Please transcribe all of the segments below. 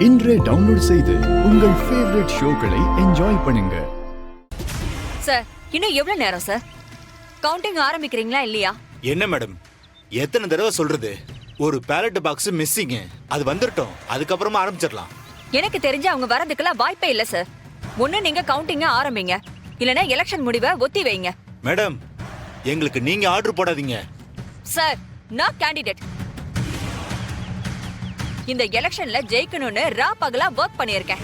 இன்றே டவுன்லோட் செய்து உங்கள் ஃபேவரட் ஷோக்களை என்ஜாய் பண்ணுங்க. சார், இன்னும் எவ்வளவு நேரம் சார்? கவுண்டிங் ஆரம்பிக்கிறீங்களா இல்லையா? என்ன மேடம், எத்தனை தடவை சொல்றது? ஒரு பேலட் பாக்ஸ் மிஸ்ஸிங், அது வந்துட்டோம், அதுக்கப்புறமா ஆரம்பிச்சிடலாம். எனக்கு தெரிஞ்சு அவங்க வரதுக்கெல்லாம் வாய்ப்பே இல்ல சார். ஒண்ணு நீங்க கவுண்டிங்க ஆரம்பிங்க, இல்லனா எலெக்ஷன் முடிவை ஒத்தி வைங்க. மேடம், எங்களுக்கு நீங்க ஆர்டர் போடாதீங்க. சார், நான் கேண்டிடேட். இந்த எலெக்ஷன்ல ஜெயிக்கணும்னு பகலா ஒர்க் பண்ணியிருக்கேன்.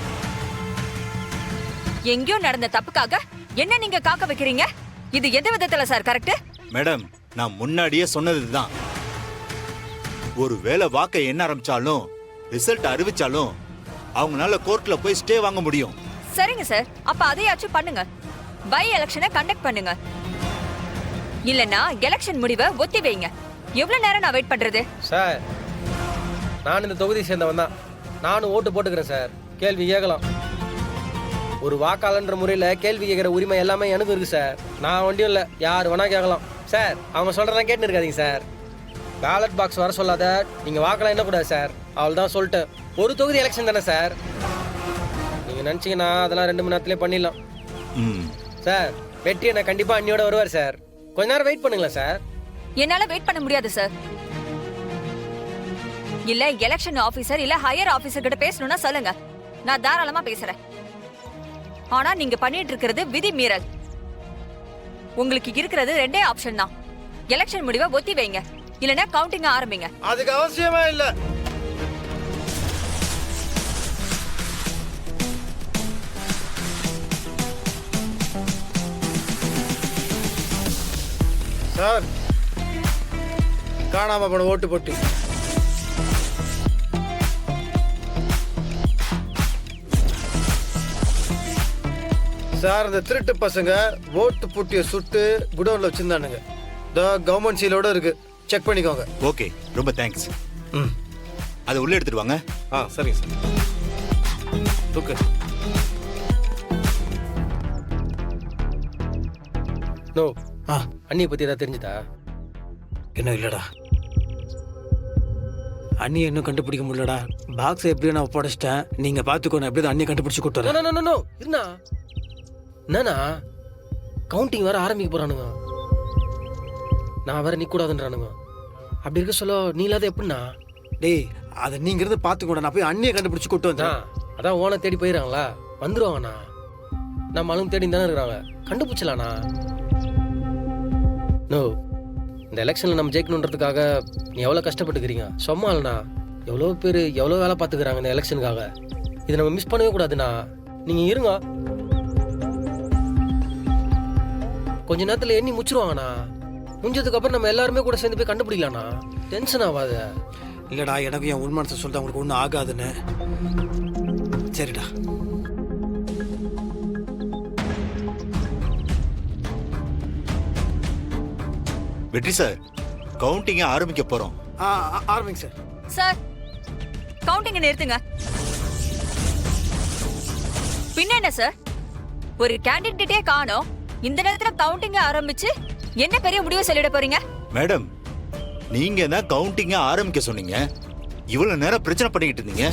எங்கேயோ நடந்த தப்புக்காக என்ன நீங்க காக்க வைக்கிறீங்க? இது எந்த விதத்துல சார் கரெக்ட்? மேடம், நான் முன்னாடியே சொன்னதுதான். ஒரு வேளை வாக்க என்ன ஆரம்பிச்சாலும் ரிசல்ட் அறிவிச்சாலும் அவங்களால கோர்ட்ல போய் ஸ்டே வாங்க முடியும். சரிங்க சார், அப்ப அதையாச்சும் பண்ணுங்க. பை எலெக்ஷனை கண்டக்ட் பண்ணுங்க. இல்லனா எலெக்ஷன் முடிவை ஒத்தி வைங்க. எவ்வளவு நேரம் நான் வெயிட் பண்றது? சார், நான் இந்த தொகுதியை சேர்ந்தவன் தான். நானும் ஓட்டு போட்டுக்கிறேன் சார். கேள்வி கேட்கலாம். ஒரு வாக்காளன்ற முறையில் கேள்வி கேட்குற உரிமை எல்லாமே எனக்கு இருக்கு சார். நான் வண்டியும் இல்லை, யார் வேணா கேட்கலாம் சார். அவங்க சொல்கிறதான் கேட்டுன்னு இருக்காதீங்க சார். பேலட் பாக்ஸ் வர சொல்லாத, நீங்கள் வாக்கலாம் என்னக்கூடாது சார். அவள் தான் சொல்லிட்டேன். ஒரு தொகுதி எலெக்ஷன் தானே சார். நீங்கள் நினச்சிங்கன்னா அதெல்லாம் 2 மணி நேரத்துலேயே பண்ணிடலாம் சார். வெற்றி என்ன கண்டிப்பாக அண்ணியோட வருவார் சார். கொஞ்ச நேரம் வெயிட் பண்ணுங்களேன் சார். என்னால வெயிட் பண்ண முடியாது சார். இல்ல எலெக்ஷன் ஆபீசர் இல்ல ஹையர் ஆபீசர் கிட்ட பேசணும்னா சொல்லுங்க, நான் தாராளமா பேசுறேன். ஆனா நீங்க பண்ணிட்டு இருக்கிறது விதி மீறல். உங்களுக்கு இருக்கிறது 2 ஆப்ஷன் தான். எலெக்ஷன் முடிவை ஒத்தி வைங்க, இல்லனா கவுண்டிங் ஆரம்பிங்க. அதுக்கு அவசியமா இல்ல சார். காணாம போன ஓட்டு போட்டி சார். இந்த திருட்டு பசங்க ஓட்டு பூட்டிய சுட்டு குடோன்ல வச்சிருந்தானுங்க. கவர்மெண்ட் சீலோட இருக்கு, செக் பண்ணிக்கோங்க. ஓகே, ரொம்ப தேங்க்ஸ். அதை உள்ள எடுத்துட்டு வாங்க. சரிங்க சார். தூக்கு. நோ, அண்ணியை பத்தி ஏதாவது தெரிஞ்சுதா? இன்னும் இல்லடா. அண்ணியை இன்னும் கண்டுபிடிக்க முடியலடா. பாக்ஸ் எப்படியும் நான் ஒப்படைச்சிட்டேன். நீங்க பாத்துக்கோங்க, எப்படியும் அண்ணியை கண்டுபிடிச்சு கூட்டு வரேன். இருந்தா என்னண்ணா, கவுண்டிங் வேற ஆரம்பிக்க போறானுங்க. நான் வேற நிக்கூடாதுன்றானுங்க. அப்படி இருக்க சொல்ல நீ இல்லாத எப்படின்னா? டேய், அதை நீங்க இருந்து பாத்துக்கோட. நான் போய் அண்ணியை கண்டுபிடிச்சு கூட்டு வந்தேன். அதான் ஓனை தேடி போயிடறாங்களா? வந்துருவாங்கண்ணா. நம்ம ஆளுங்க தேடி தானே இருக்கிறாங்க, கண்டுபிடிச்சலாண்ணா. நோ, இந்த எலெக்ஷன்ல நம்ம ஜெயிக்கணுன்றதுக்காக நீ எவ்வளவு கஷ்டப்பட்டுக்கிறீங்க. சும்மா இல்லைண்ணா, எவ்வளோ பேர் எவ்வளோ வேலை பார்த்துக்கிறாங்க இந்த எலெக்ஷனுக்காக. இதை நம்ம மிஸ் பண்ணவே கூடாதுண்ணா. நீங்க இருங்க, கொஞ்ச நேரத்தில் எண்ணி முச்சிருவாங்கண்ணா. முடிஞ்சதுக்கு அப்புறம் நம்ம எல்லாருமே கூட சேர்ந்து போய் கண்டுபிடிக்கலாம்ண்ணா. டென்ஷன் ஆகாத. இல்லடா, எனக்கு என் உண்மை சொல்லிட்டு அவங்களுக்கு ஒன்றும் ஆகாதுன்னு. சரிடா. வெற்றி சார், கவுண்டிங்க ஆரம்பிக்க போறோம். ஆரம்பிங்க சார். சார், கவுண்டிங்க நிறுத்துங்க. பின்ன என்ன சார், ஒரு கேண்டிடேட்டே காணோம். இந்த நேரத்துல கவுண்டிங்க ஆரம்பிச்சு என்ன பெரிய முடிவை சொல்லிட போறீங்க? மேடம், நீங்க தான் கவுண்டிங்க ஆரம்பிக்க சொன்னீங்க. இவ்வளவு நேரம் பிரச்சனை பண்ணிக்கிட்டு இருந்தீங்க.